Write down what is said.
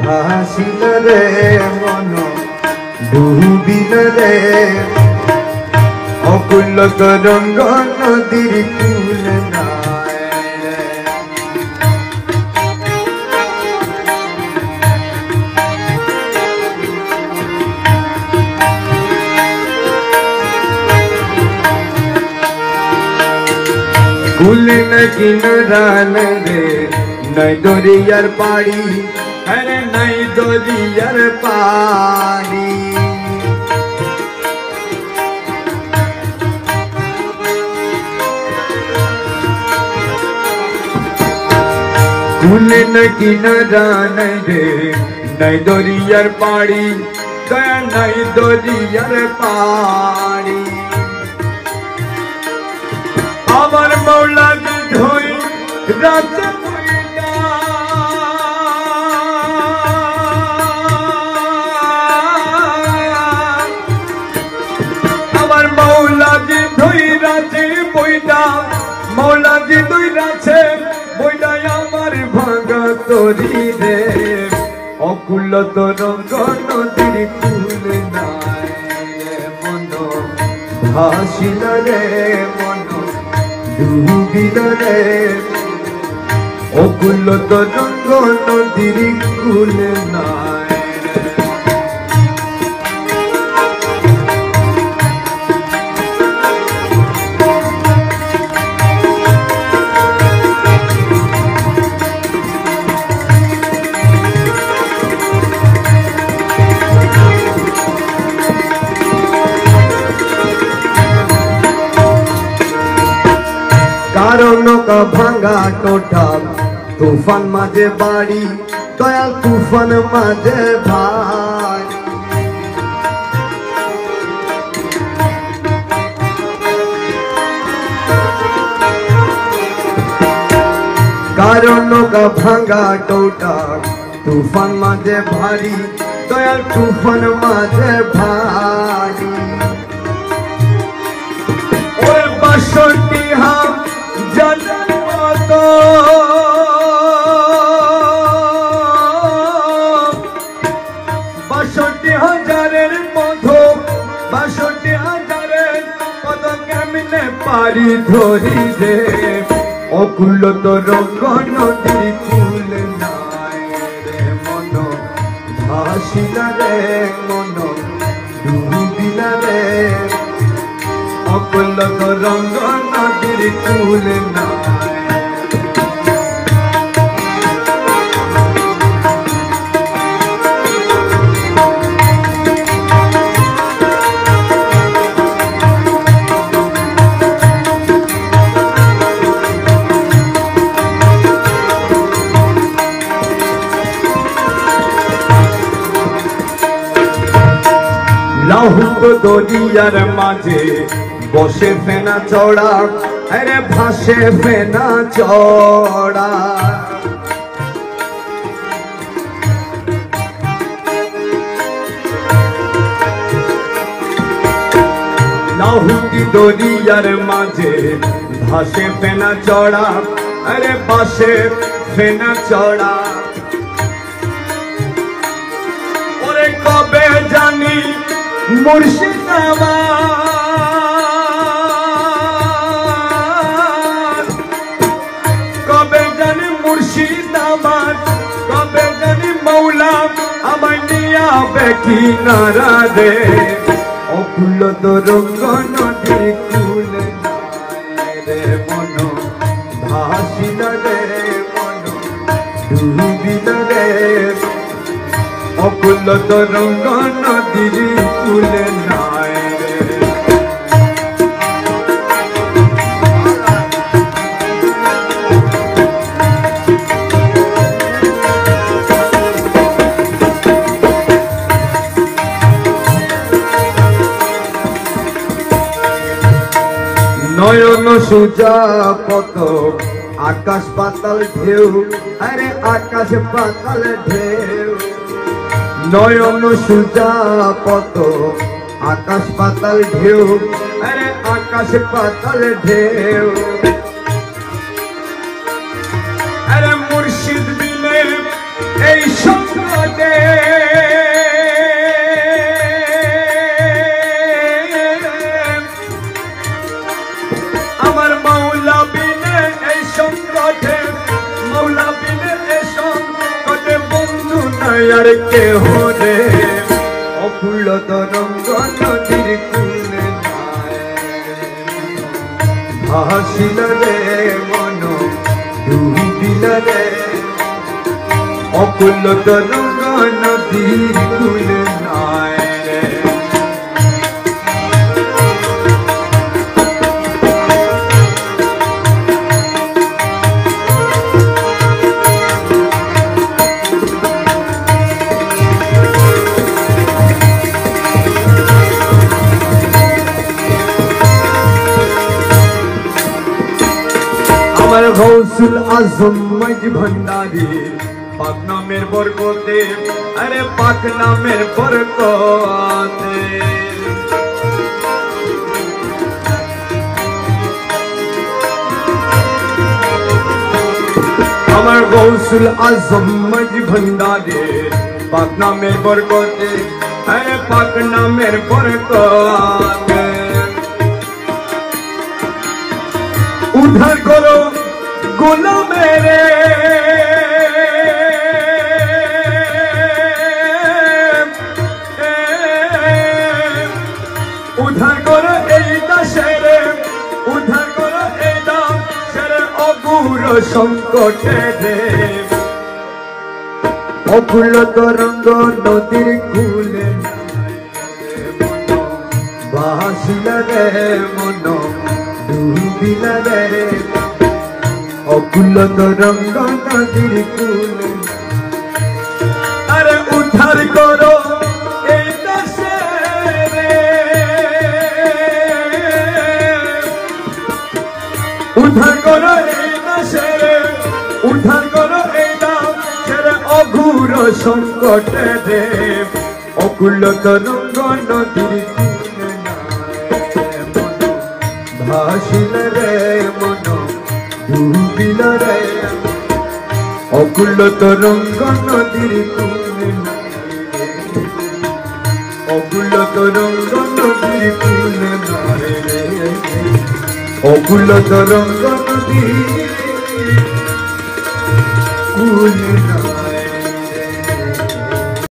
ভাসিল রে মন ডুবিল রে অকুল তরঙ্গ নদীর কূল নাই রে। কুল নাকি নরান রে নাই দরিয়ার পাড়ি, আরে নাই দরিয়ার পাড়ি। কুল নাকি নরান রে নাই দরিয়ার পাড়ি, দয়া নাই দরিয়ার পাড়ি। আমার মৌলা ধই রাত আমার মৌলা জি ধই রাতে বইটা, মৌলা জি ধই রাছে বইটা আমার ভাঙা তরি রে অকুল তরঙ্গ নদীর কূল নাই রে মন ভাসিল রে মন ডুবিল রে অকুল তরঙ্গ নদীর কূল নাই। কারো নৌকা ভাঙা টোটা তুফান মাঝে বাড়ি, দয়াল তুফান মাঝে ভাই। কারো নৌকা ভাঙা টোটা তুফান মাঝে ভারী, দয়াল তুফান মাঝে ভারী। ওই ৬২ হাত জলের মতো ৬২,০০০-এর মতো ৬২,০০০-এর কত কেমনে পারি ধরি রে অকুল তরঙ্গ নদীর কূল নাই রে মন ভাসিল রে মন ডুবিল রে অকুল তরঙ্গ নদীর কূল নাই। লাহুক দরিয়ার মাঝে বসে ফেনা চড়া, আরে ভাসে ফেনা চড়া। লাহুক দরিয়ার মাঝে ভাসে ফেনা চড়া, আরে ভাসে ফেনা চড়া। ওরে কবে জানি মুর্শিদাবাদ, কবে জানি মুর্শিদাবাদ, কবে জানি মৌলা আমায় নিয়া বেকি নারা রে অকুল তরঙ্গ নদীর কূল নাই রে মন ভাসিল রে মন ডুবিল রে অকুল তরঙ্গ নদীর কূল নাই রে। নয়ন সুজা কত আকাশ পাতাল ঢেউ, আরে আকাশ পাতাল ঢেউ। নয়ন সুজা কত আকাশ পাতাল ঢেউ, আরে আকাশ পাতাল ঢেউ। আরে মুর্শিদ বিনে এই সংসার আর কেহ রে অকুল তরঙ্গ নদীর কূলে ভাসিল রে মন ডুবিল রে অকুল তরঙ্গ নদীর কূলে নাই রে। আমার গৌসুল আজম মজ ভন্ডারী পাক নামের বরকতে আরে পাক নামের বরকতে আমার গৌসুল আজম মজ ভন্ডারী পাক নামের বরকতে আরে পাক নামের বরকতে উদ্ধার করো গোলামেরে উদ্ধার করো এই দাসেরে উদ্ধার করো এই দাসের অগুর সংকটে রে অকুল তরঙ্গ নদীর কূলে ভাসিল রে মন ডুবিল রে অকুল তরঙ্গ নদীর কূলে আরে উদ্ধার করো এই দাসেরে উদ্ধার করো এই দাসেরে উদ্ধার করো এই দাসের অঘোর সংকটে রে অকুল তরঙ্গ নদীর কূলে ভাসিল রে মন ডুবিল রে অকুল তরঙ্গ নদীর কূলে অকুল তরঙ্গ নদীর কূলে নারে রে অকুল তরঙ্গ নদীর কূলে।